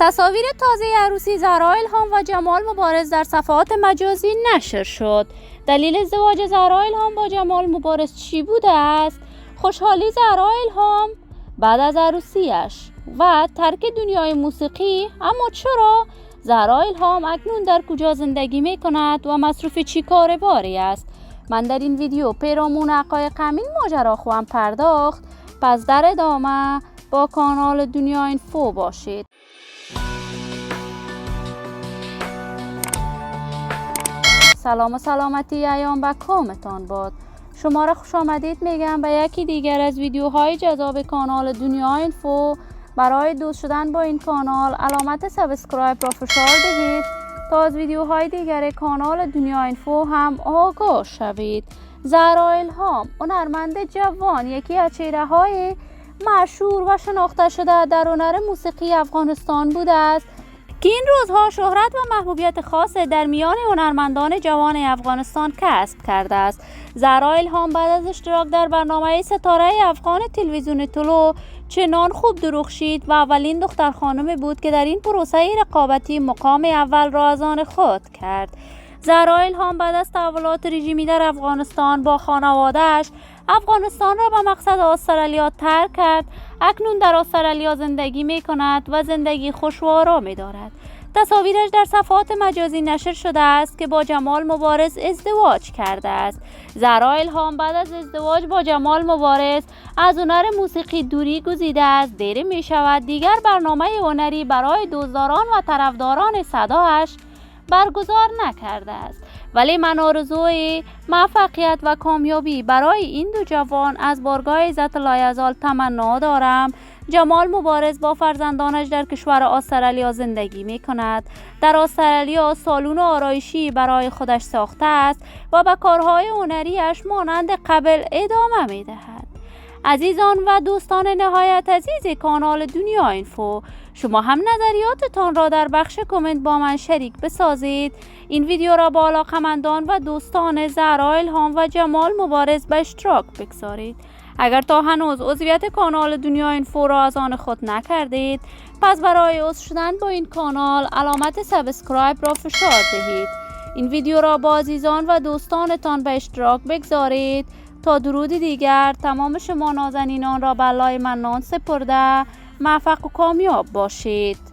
تصاویر تازه عروسی زهرا الهام و جمال مبارز در صفحات مجازی نشر شد. دلیل ازدواج زهرا الهام با جمال مبارز چی بوده است؟ خوشحالی زهرا الهام بعد از عروسیش و ترک دنیای موسیقی. اما چرا؟ زهرا الهام اکنون در کجا زندگی می کند و مصروف چی کار باری است؟ من در این ویدیو پیرامون حقایق همین ماجرا خواهم پرداخت. پس در ادامه با کانال دنیا اینفو باشید. سلام و سلامتی ایام به کامتان باد. شما را خوش آمدید میگم به یکی دیگر از ویدیوهای جذاب کانال دنیا اینفو. برای دوست شدن با این کانال علامت سابسکرایب را فشار دهید تا از ویدیوهای دیگر کانال دنیا اینفو هم آگاه شوید. زهرا الهام هنرمند جوان، یکی از چهره‌های مشهور و شناخته شده در هنر موسیقی افغانستان بوده است که این روزها شهرت و محبوبیت خاص در میان هنرمندان جوان افغانستان کسب کرده است. زهرا الهام بعد از اشتراک در برنامه ستاره افغان تلویزیون طلوع چنان خوب درخشید و اولین دختر خانمی بود که در این پروسه رقابتی مقام اول را از آن خود کرد. زهرا الهام بعد از تحولات رژیمی در افغانستان با خانواده‌اش افغانستان را به مقصد استرالیا ترک کرد. اکنون در استرالیا زندگی می کند و زندگی خوش و آرامی دارد. تصاویرش در صفحات مجازی نشر شده است که با جمال مبارز ازدواج کرده است. زهرا الهام بعد از ازدواج با جمال مبارز از هنر موسیقی دوری گزیده است. دیر می شود دیگر برنامه هنری برای دوستداران و طرفداران صدایش برگزار نکرده است، ولی من آرزوی موفقیت و کامیابی برای این دو جوان از بارگاه عزت لایزال تمنا دارم. جمال مبارز با فرزندانش در کشور استرالیا زندگی می کند. در استرالیا سالن آرایشی برای خودش ساخته است و به کارهای هنریش مانند قبل ادامه می دهد. عزیزان و دوستان نهایت عزیز کانال دنیا اینفو، شما هم نظریاتتان را در بخش کامنت با من شریک بسازید. این ویدیو را با علاقه‌مندان و دوستان زهرا الهام و جمال مبارز به اشتراک بگذارید. اگر تا هنوز عضویت کانال دنیا اینفو را از آن خود نکردید، پس برای عضو شدن با این کانال علامت سابسکرایب را فشار دهید. این ویدیو را با عزیزان و دوستانتان به اشتراک بگذارید. تا درودی دیگر تمام شما نازنینان را به لای منان سپرده موفق و کامیاب باشید.